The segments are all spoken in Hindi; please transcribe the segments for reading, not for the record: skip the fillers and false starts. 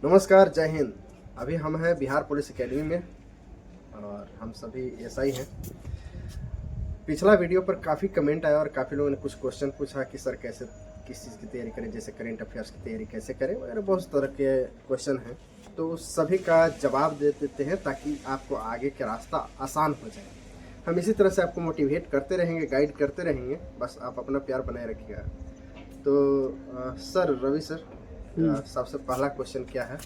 नमस्कार, जय हिंद। अभी हम हैं बिहार पुलिस एकेडमी में और हम सभी एसआई हैं। पिछला वीडियो पर काफ़ी कमेंट आया और काफ़ी लोगों ने कुछ क्वेश्चन पूछा कि सर कैसे किस चीज़ की तैयारी करें, जैसे करेंट अफेयर्स की तैयारी कैसे करें वगैरह बहुत तरह के क्वेश्चन हैं। तो सभी का जवाब दे देते हैं ताकि आपको आगे का रास्ता आसान हो जाए। हम इसी तरह से आपको मोटिवेट करते रहेंगे, गाइड करते रहेंगे, बस आप अपना प्यार बनाए रखिएगा। तो सर रवि सर, सबसे पहला क्वेश्चन क्या है?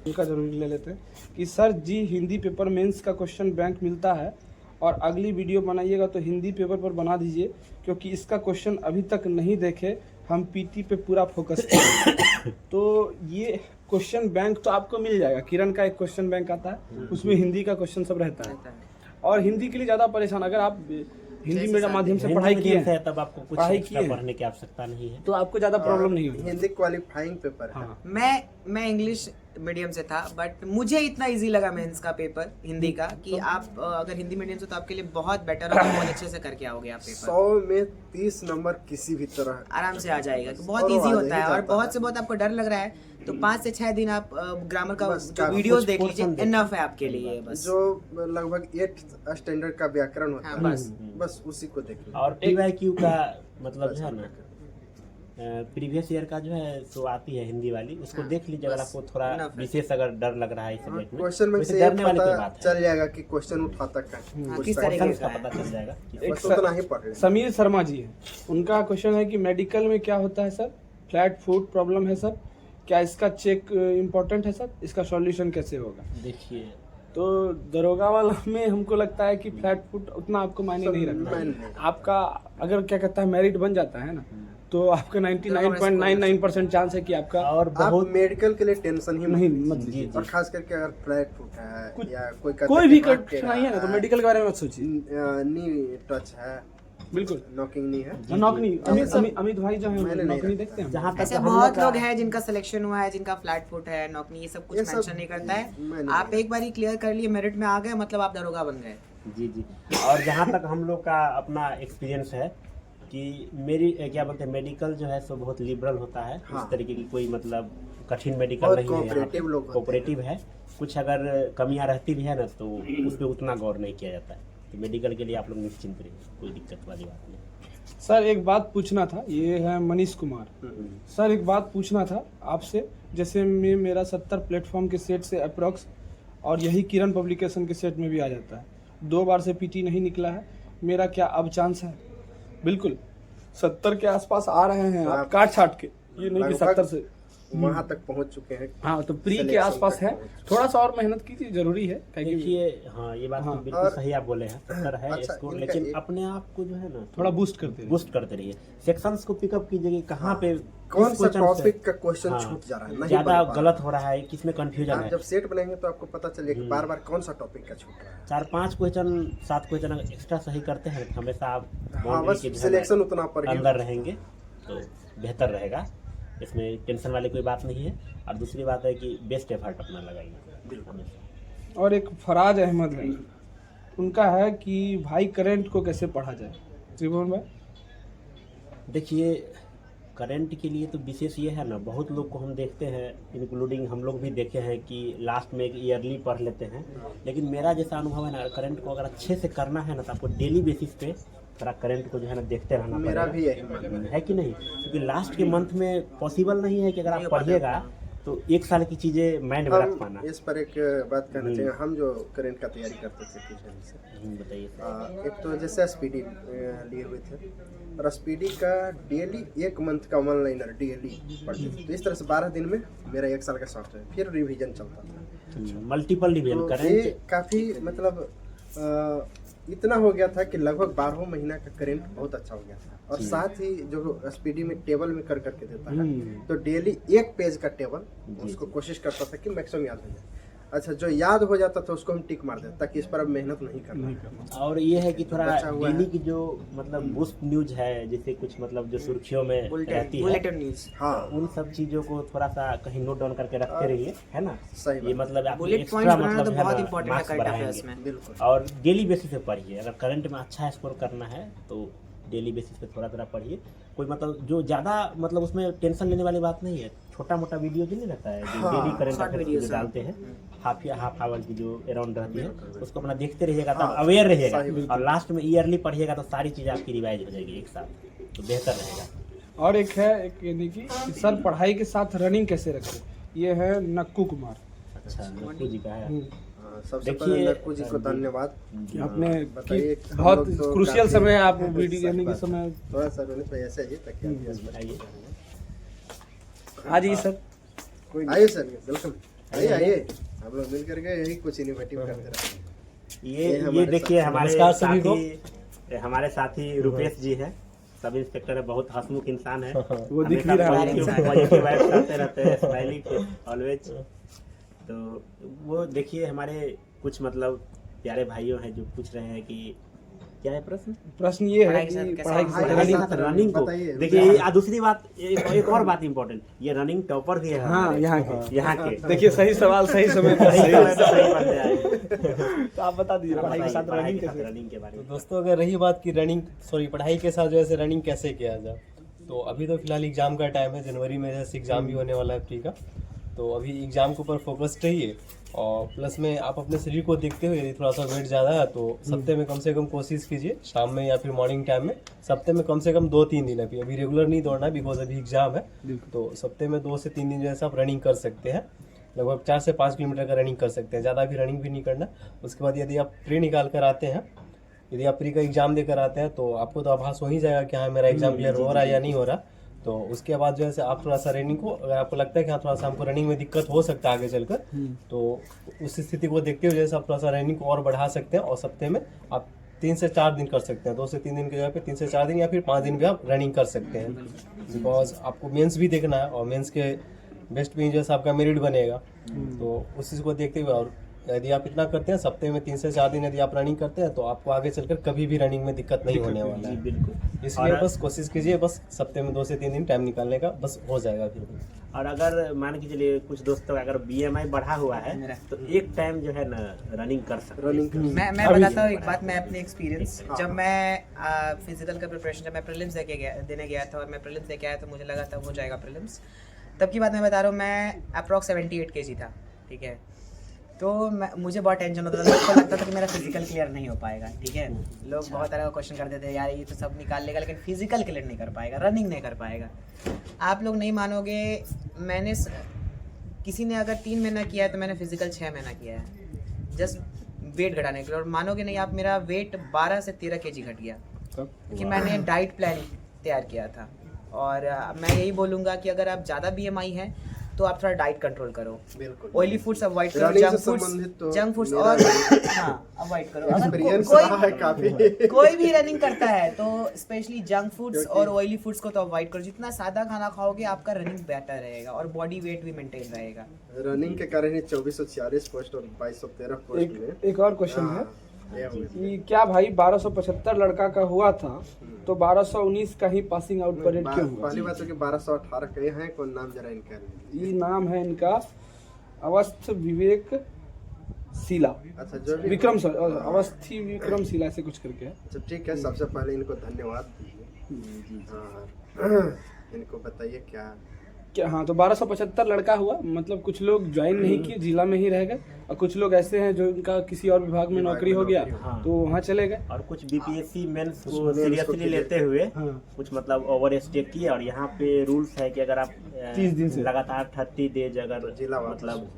उनका जरूरी ले लेते हैं कि सर जी हिंदी पेपर मेंस का क्वेश्चन बैंक मिलता है और अगली वीडियो बनाइएगा तो हिंदी पेपर पर बना दीजिए, क्योंकि इसका क्वेश्चन अभी तक नहीं देखे, हम पीटी पे पूरा फोकस करें। तो ये क्वेश्चन बैंक तो आपको मिल जाएगा। किरण का एक क्वेश्चन बैंक आता है, उसमें हिंदी का क्वेश्चन सब रहता है। और हिंदी के लिए ज़्यादा परेशान, अगर आप हिंदी मीडियम माध्यम से पढ़ाई किए हैं तब आपको कुछ एक्स्ट्रा पढ़ने की आवश्यकता नहीं है, तो आपको ज़्यादा प्रॉब्लम नहीं होगी। हिंदी क्वालिफाइंग पेपर है। हाँ। मैं इंग्लिश मीडियम से था, बट मुझे इतना इजी लगा मेंस का पेपर हिंदी का कि आप अगर हिंदी मीडियम से तो आपके लिए बहुत बेटर और बहुत अच्छे से करके आओगे आप पेपर। 100 में 30 नंबर किसी भी तरह आराम से आ जाएगा, बहुत इजी होता है। और बहुत से बहुत आपको डर लग रहा है तो 5 से 6 दिन आप ग्रामर का जो वीडियोस देख लीजिए, इनफ है आपके लिए। बस जो लगभग 8th स्टैंडर्ड का व्याकरण होता हाँ, है, बस। बस उसी को देख लीजिए। और पीवाईक्यू का मतलब जो है ना, प्रीवियस ईयर का जो है सो आती है हिंदी वाली, उसको हाँ, देख लीजिए। अगर बस, आपको थोड़ा enough है। विशेष अगर डर लग रहा है इस सब्जेक्ट में, क्वेश्चन में वैसे से डरने वाली कोई पता बात है, चल जाएगा कि क्वेश्चन उठाता क्या है, किस पूछता तरीके है। क्वेश्चन का पता चल जाएगा। बस उतना ही पढ़ लें। समीर शर्मा जी है, उनका क्वेश्चन है कि मेडिकल में क्या होता है सर? फ्लैट फुट प्रॉब्लम है सर, क्या इसका चेक इम्पोर्टेंट है सर? इसका सॉल्यूशन कैसे होगा? देखिए, तो दरोगा वाला में हमको लगता है कि फ्लैट फुट उतना आपको मायने नहीं रखता है। आपका अगर क्या कहता है मेरिट बन जाता है ना, तो आपका 99.99% चांस है कि आपका और आप बहुत मेडिकल के लिए टेंशन ही नहीं मत मत लीजिए। लीजिए। और खास करके अगर फ्लैट फुट है कुछ- या कोई कोई भी कठिनाई है ना तो मेडिकल के बारे में मत सोचिए। नी टच है, बिल्कुल। नॉकिंग नहीं है। नौकरी अमित भाई जो है मैंने नहीं नौकरी रखा। देखते हैं जहाँ तक ऐसे हम बहुत का- लोग हैं जिनका सिलेक्शन हुआ है, जिनका फ्लैट फुट है, नौकरी, ये सब कुछ ये सब मेंशन नहीं करता मैं है। नहीं आप एक बार ही क्लियर कर लिए, मेरिट में आ गए, मतलब आप दरोगा बन गए। जी जी। और जहाँ तक हम लोग का अपना एक्सपीरियंस है कि मेरी क्या बोलते हैं, मेडिकल जो है सो बहुत लिबरल होता है। हाँ। इस तरीके की कोई मतलब कठिन मेडिकल बहुत नहीं है। cooperative लोग होते हैं। कोऑपरेटिव है। कुछ अगर कमियां रहती भी है ना तो उस पर उतना गौर नहीं किया जाता है। तो मेडिकल के लिए आप लोग निश्चिंत रहिए, कोई दिक्कत वाली बात नहीं। सर एक बात पूछना था, ये है मनीष कुमार। सर एक बात पूछना था आपसे, जैसे मेरा 70 प्लेटफॉर्म के सेट से अप्रॉक्स और यही किरण पब्लिकेशन के सेट में भी आ जाता है, 2 बार से पीटी नहीं निकला है, मेरा क्या अब चांस है? बिल्कुल 70 के आसपास आ रहे हैं आप काट छाट के, ये नहीं कि 70 से वहां तक पहुंच चुके हैं। हाँ, तो प्री के Selection आसपास तक है। पहुंच चुके हैं। थोड़ा सा और मेहनत कीजिए, जरूरी है। देखिए, हाँ ये बात तो हाँ। बिल्कुल और- सही आप बोले हैं। 70 है अच्छा, इसको, इनका लेकिन एक- अपने आप को जो है ना थोड़ा बूस्ट करते रहिए। बूस्ट करते रहिए। सेक्शंस को पिकअप कीजिए कि कहाँ पे कौन किस सा question से- टॉपिक का क्वेश्चन हाँ, छूट जा रहा है, नहीं ज्यादा बन पा रहा। गलत हो रहा है, किसमें कंफ्यूजन आप है। जब सेट बनाएंगे तो आपको पता चलेगा कि बार बार कौन सा टॉपिक का छूट रहा है। 4-5 क्वेश्चन 7 क्वेश्चन अगर एक्स्ट्रा सही करते हैं तो हमेशा आप हाँ, boundary बस के जो है सिलेक्शन उतना पर ही अंदर रहेंगे तो बेहतर रहेगा। इसमें टेंशन वाली कोई बात नहीं है। और दूसरी बात है कि बेस्ट एफर्ट अपना लगाइए हमेशा। और एक फराज अहमद है, उनका है कि भाई करंट को कैसे पढ़ा जाए? त्रिभुवन भाई, देखिए, करंट के लिए तो विशेष ये है ना, बहुत लोग को हम देखते हैं, इंक्लूडिंग हम लोग भी देखे हैं कि लास्ट में एक ईयरली पढ़ लेते हैं। लेकिन मेरा जैसा अनुभव है ना, करंट को अगर अच्छे से करना है ना तो आपको डेली बेसिस पे थोड़ा करंट को जो है ना देखते रहना मेरा पड़ेगा। भी यही मानना है कि नहीं? क्योंकि लास्ट के मंथ में पॉसिबल नहीं है कि अगर आप पढ़िएगा तो 1 साल की चीज़ें माइंड में रख हम पाना। इस पर एक बात कहना चाहिए। हम जो करंट का तैयारी करते थे ट्यूशन से, बताइए। एक तो जैसे एसपीडी लिए हुए थे और एसपीडी का डेली 1 मंथ का वन लाइनर डेली पढ़ते थे। तो इस तरह से 12 दिन में मेरा 1 साल का सॉफ्टवेयर, फिर रिवीजन चलता था। मल्टीपल डिवीजन तो करंट ये काफ़ी मतलब इतना हो गया था कि लगभग 12 महीना का करंट बहुत अच्छा हो गया था। और साथ ही जो एसपीडी में टेबल में कर करके देता है, तो डेली 1 पेज का टेबल उसको कोशिश करता था कि मैक्सिमम याद हो जाए। अच्छा, जो याद हो जाता था उसको हम टिक मार देते ताकि इस पर अब मेहनत नहीं करना। और ये है कि थोड़ा बचा हुआ डेली है। की जो मतलब बूस्ट न्यूज है, जैसे कुछ मतलब जो सुर्खियों में रहती है, बुलेटिन न्यूज, हाँ, उन सब चीजों को थोड़ा सा कहीं नोट डाउन करके रखते रहिए, है ना? सही ये बात। मतलब आप बुलेट एक्स्ट्रा पॉइंट्स बनाना मतलब तो है बहुत ना, इंपॉर्टेंट है मार्क्स करंट बढ़ाएंगे। अफेयर्स में। बिल्कुल। और डेली बेसिस पे पढ़िए। अगर करंट में अच्छा स्कोर करना है तो डेली बेसिस पे थोड़ा थोड़ा पढ़िए। कोई मतलब जो ज़्यादा मतलब उसमें टेंशन लेने वाली बात नहीं है। छोटा मोटा वीडियो जो नहीं रहता है, जो हाँ, daily current short affair videos, जो डालते हैं, हाफ आवर की जो अराउंड रहती है, बिल्कुल। उसको अपना देखते रहिएगा तो हाँ, अवेयर रहिएगा, सही और लास्ट में ईयरली पढ़िएगा तो सारी चीज़ें आपकी रिवाइज हो जाएगी एक साथ, तो बेहतर रहेगा। और एक है एक यानी कि सर पढ़ाई के साथ रनिंग कैसे रखें, ये है नक्कू कुमार। अच्छा, नक्कू जी का है। हाँ, सबसे देखिए, पहले नक्कू जी को धन्यवाद कि आपने बताइए, कि हम बहुत लोग तो क्रूशियल काफी- समय आप सही वीडियो यानी कि बात। समय थोड़ा सा रोनित भाई ऐसे ही ताकि आप यस बताइए। आ जाइए सर। कोई आइए सर, वेलकम, आइए आइए, हम लोग मिल करके यही कुछ इनोवेटिव करते रहते हैं। ये देखिए हमारे नमस्कार सभी को। हमारे साथी रुपेश जी हैं, सब इंस्पेक्टर है, बहुत हंसमुख इंसान है, वो दिख भी रहा है। पॉजिटिव वाइब्स आते रहते हैं, स्माइलिंग ऑलवेज। तो वो देखिए हमारे कुछ मतलब प्यारे भाइयों हैं जो पूछ रहे हैं कि क्या है प्रश्न? प्रश्न ये है पढ़ाई के कि साथ कैसे पढ़ाई के साथ पढ़ाई के रनिंग साथ रनिंग को बताइए। देखिए, दूसरी बात एक और बात इम्पोर्टेंट, ये रनिंग टॉपर भी है हाँ हमारे, यहाँ के यहाँ के देखिए सही सवाल सही समय पर सही सही समय पे सही पढ़ते आए। तो आप बता दीजिए पढ़ाई के साथ पढ़ाई रनिंग के साथ कैसे। रनिंग के बारे तो में। दोस्तों, अगर रही बात की पढ़ाई के साथ जो है रनिंग कैसे किया जाए, तो अभी तो फिलहाल एग्जाम का टाइम है, जनवरी में जैसे एग्जाम भी होने वाला है प्री का, तो अभी एग्जाम के ऊपर फोकस रहिए, और प्लस में आप अपने शरीर को देखते हुए यदि थोड़ा सा वेट ज़्यादा है तो सप्ते में कम से कम कोशिश कीजिए शाम में या फिर मॉर्निंग टाइम में, सप्ते में कम से कम 2-3 दिन, अभी रेगुलर नहीं दौड़ना है बिकॉज अभी एग्जाम है, तो सप्ते में 2 से 3 दिन जो है आप रनिंग कर सकते हैं, लगभग 4 से 5 किलोमीटर का रनिंग कर सकते हैं, ज़्यादा भी रनिंग भी नहीं करना। उसके बाद यदि आप प्री निकाल कर आते हैं, यदि आप प्री का एग्जाम देकर आते हैं तो आपको तो आभास हो ही जाएगा कि हाँ मेरा एग्जाम क्लियर हो रहा है या नहीं हो रहा, तो उसके बाद जो है आप थोड़ा सा रनिंग को, अगर आपको लगता है कि हाँ थोड़ा सा हमको रनिंग में दिक्कत हो सकता है आगे चलकर, तो उस स्थिति को देखते हुए जैसे आप थोड़ा सा रनिंग को और बढ़ा सकते हैं, और सप्ते में आप 3 से 4 दिन कर सकते हैं, 2 से 3 दिन की जगह पे 3 से 4 दिन या फिर 5 दिन भी आप रनिंग कर सकते हैं, बिकॉज आपको मेंस भी देखना है, और मेंस के बेस्ट में जो है आपका मेरिट बनेगा, तो उस चीज़ को देखते हुए, और यदि आप इतना करते हैं सप्ते में 3 से 4 दिन यदि आप रनिंग करते हैं तो आपको आगे चलकर कभी भी रनिंग में दिक्कत नहीं होने वाला है। बिल्कुल, इसलिए और- बस कोशिश कीजिए, बस सप्ते में 2 से 3 दिन टाइम निकालने का, बस हो जाएगा फिर। और अगर मान के चलिए कुछ दोस्तों का अगर BMI बढ़ा हुआ है तो एक टाइम जो है ना रनिंग कर सकते हैं। रनिंग मैं बताता हूँ एक बात, मैं अपने एक्सपीरियंस, जब मैं फिजिकल का प्रिपरेशन, जब मैं प्रीलिम्स देने गया था और मैं प्रीलिम्स देके आया तो मुझे लगा था हो जाएगा प्रीलिम्स, तब की बात मैं बता रहा हूँ, मैं अप्रॉक्स 78 kg था, ठीक है, तो मुझे बहुत टेंशन होता था, लोगों को लगता था कि मेरा फिजिकल क्लियर नहीं हो पाएगा, ठीक है, लोग बहुत तरह का क्वेश्चन करते थे, यार ये तो सब निकाल लेगा लेकिन फिजिकल क्लियर नहीं कर पाएगा, रनिंग नहीं कर पाएगा। आप लोग नहीं मानोगे, मैंने किसी ने अगर 3 महीना किया है तो मैंने फिजिकल 6 महीना किया है, जस्ट वेट घटाने के लिए, और मानोगे नहीं आप, मेरा वेट 12 से 13 kg घट गया, कि मैंने डाइट प्लान तैयार किया था। और मैं यही बोलूँगा कि अगर आप ज़्यादा BMI है तो आप थोड़ा डाइट कंट्रोल करो, बिल्कुल ऑयली फूड्स अवॉइड करो, रनिंग से जंक फूड्स संबंधित तो और मेरा हाँ अवॉइड करो। अगर एक्सपीरियंस रहा है काफी। कोई भी रनिंग करता है तो स्पेशली जंक फूड्स और ऑयली फूड्स को तो अवॉइड करो, जितना सादा खाना खाओगे आपका रनिंग बेहतर रहेगा और बॉडी वेट भी मेंटेन रहेगा। रनिंग के कारण ही 2446 पोस्ट और 2213 पोस्ट में एक और क्वेश्चन है ये हुई। कि क्या भाई 1275 लड़का का हुआ था तो 1219 का ही पासिंग आउट परेड क्यों हुआ? पहली बात है कि 1218 के हैं, कौन नाम जरा इनका? ये नाम है इनका अवस्थ विवेक शीला, अच्छा जो भी विक्रम अवस्थी विक्रम शीला से कुछ करके है। अच्छा ठीक है, सबसे पहले इनको धन्यवाद दीजिए। हाँ इनको बताइए क्या हाँ, तो 1275 लड़का हुआ, मतलब कुछ लोग ज्वाइन नहीं किए, जिला में ही रह गए, और कुछ लोग ऐसे हैं जो इनका किसी और विभाग में नौकरी हो गया हाँ। तो वहाँ चले गए। और कुछ BPSC मेंस को मेंस को सीरियसली लेते हुए हाँ। कुछ मतलब ओवर स्टे किए, और यहाँ पे रूल्स है कि अगर आप 30 दिन से लगातार 30 डेज अगर जिला वापस। मतलब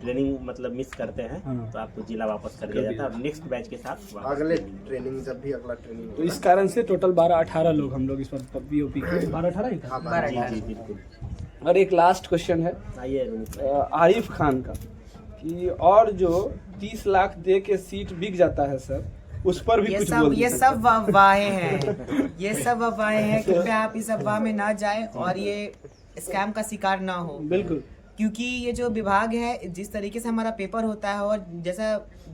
ट्रेनिंग मतलब मिस करते हैं हाँ। तो आपको जिला वापस कर दिया जाता है, और नेक्स्ट बैच के साथ वापस अगले ट्रेनिंग जब भी अगला ट्रेनिंग तो इस कारण से टोटल 12-18 लोग हम लोग इस पर POP के 12-18 ही था। हाँ, जी बिल्कुल। और एक लास्ट क्वेश्चन है आइए रोनित भाई। आरिफ खान का, कि और जो 30 लाख दे के सीट बिक जाता है सर, उस पर भी कुछ बोल ये दीजिए। सब अफवाहें हैं, ये सब अफवाहें हैं, कृपया आप इस अफवाह में ना जाएं और ये स्कैम का शिकार ना हो, बिल्कुल क्योंकि ये जो विभाग है, जिस तरीके से हमारा पेपर होता है और जैसा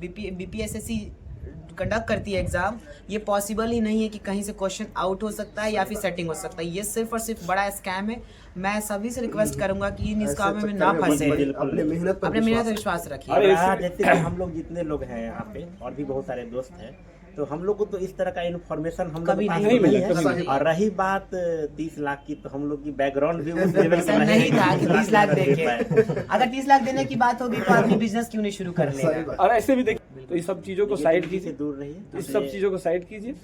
BPSSC कंडक्ट करती है एग्जाम, ये पॉसिबल ही नहीं है कि कहीं से क्वेश्चन आउट हो सकता है या फिर सेटिंग हो सकता है, ये सिर्फ और सिर्फ बड़ा स्कैम है। मैं सभी से रिक्वेस्ट करूंगा कि इन कामों में ना फंसे, अपने मेहनत पर अपने मेहनत पर विश्वास विश्वास रखिए। और यहाँ जैसे कि हम लोग जितने लोग हैं यहाँ पे और भी बहुत सारे दोस्त हैं, तो हम लोग को तो इस तरह का इन्फॉर्मेशन हम कभी लोग के पास नहीं नहीं मिला, कभी है। नहीं। और रही बात 30 लाख की, तो हम लोग की बैकग्राउंड भी उस लेवल ऐसा का नहीं था कि 30 लाख दे देके पाए। अगर 30 लाख देने की बात होगी तो आदमी बिजनेस क्यों नहीं शुरू कर सही लेगा। बात। और ऐसे भी देखिए, तो इस सब चीज़ों को साइड से कीजिए, दूर रहिए। इस सब चीज़ों को साइड कीजिए।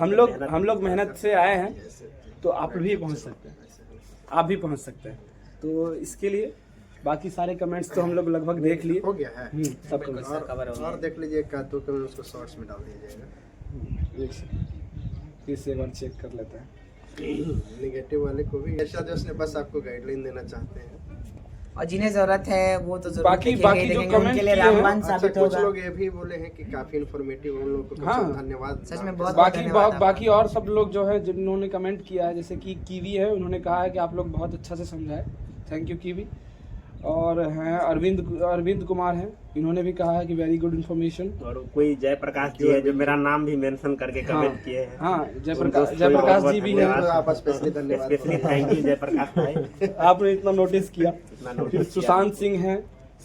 हम लोग मेहनत से आए हैं, तो आप भी पहुंच सकते हैं, आप भी पहुंच सकते हैं। तो इसके लिए बाकी सारे कमेंट्स तो हम लोग लगभग देख लिए। हो गया है। सब बिल्कुल सर, कवर हो और गया। देख लीजिए एक दो कमेंट उसको शॉर्ट्स में डाल दीजिएगा। एक सेकंड, फिर से एक बार चेक कर लेते हैं। नेगेटिव वाले को भी इरशाद जोश ने बस आपको गाइडलाइन देना चाहते हैं। और जिन्हें जरूरत है वो तो जरूर बाकी जो देखेंगे, comment उनके लिए किए हैं, रामबाण अच्छा, साबित कुछ होगा। लोग ये भी बोले हैं कि काफी इन्फॉर्मेटिव उन लोगों को हाँ। धन्यवाद। सच में बहुत बाकी धन्यवाद बाकी और सब लोग जो है जिन्होंने कमेंट किया है, जैसे कि कीवी है, उन्होंने कहा है कि आप लोग बहुत अच्छा से समझाए, थैंक यू कीवी। और हैं अरविंद कुमार हैं, इन्होंने भी कहा है कि वेरी गुड इन्फॉर्मेशन। और कोई जयप्रकाश जी है जो मेरा नाम भी मेंशन करके कमेंट किए हैं। हाँ, उनको जयप्रकाश जी भी हैं। तो आप स्पेशली धन्यवाद। स्पेशली थैंक यू जयप्रकाश भाई, आपने इतना नोटिस किया। इतना फिर नोटिस सुशांत सिंह हैं,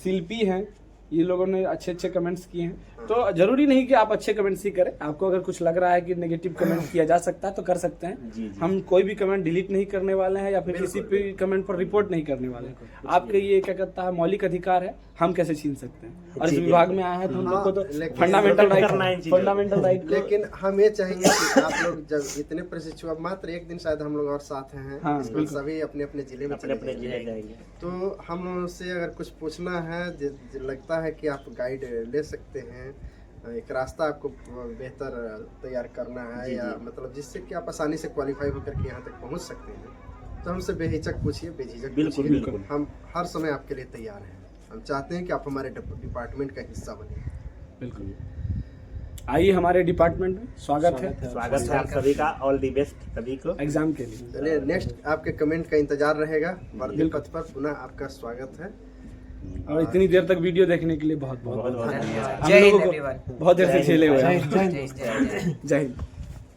शिल्पी हैं, ये लोगों ने अच्छे अच्छे कमेंट्स किए हैं। तो जरूरी नहीं कि आप अच्छे कमेंट्स ही करें, आपको अगर कुछ लग रहा है कि नेगेटिव कमेंट किया जा सकता है तो कर सकते हैं। जी। हम कोई भी कमेंट डिलीट नहीं करने वाले हैं या फिर किसी भी कमेंट पर रिपोर्ट नहीं करने वाले हैं। आपके ये क्या कहता है मौलिक अधिकार है, हम कैसे छीन सकते हैं। और इस जी, विभाग में आए हैं तो हम लोग को तो लेकिन फंडामेंटल करना है राइट, चीज़ों को। Fundamental right. लेकिन हम ये चाहेंगे कि आप लोग जब इतने प्रशिक्षु, अब मात्र एक दिन शायद हम लोग और साथ हैं, हाँ, इसमें बिल्कुल। सभी अपने अपने जिले में अपने चले अपने जाएंगे। जिले जाएंगे। तो हम लोगों से अगर कुछ पूछना है, लगता है कि आप गाइड ले सकते हैं, एक रास्ता आपको बेहतर तैयार करना है, जी, या जी। मतलब जिससे कि आप आसानी से क्वालिफाई होकर के यहाँ तक पहुँच सकते हैं, तो हमसे बेहिचक पूछिए, बेझिझक बिल्कुल, पूछिए। बिल्कुल। हम हर समय आपके लिए तैयार हैं। हम चाहते हैं कि आप हमारे डिपार्टमेंट का हिस्सा बने। बिल्कुल। आइए हमारे डिपार्टमेंट में स्वागत है स्वागत है आप सभी का, ऑल दी बेस्ट सभी को। एग्जाम के लिए। चलिए नेक्स्ट आपके कमेंट का इंतजार रहेगा। वर्दी बिल्कुल। पथ पर पुनः आपका स्वागत है। और इतनी देर तक वीडियो देखने के लिए बहुत बहुत बहुत बहुत धन्यवाद। हम जय हिंद लोगों को एवरीवन। बहुत देर से झेले हुए हैं। जय हिंद। जय हिंद।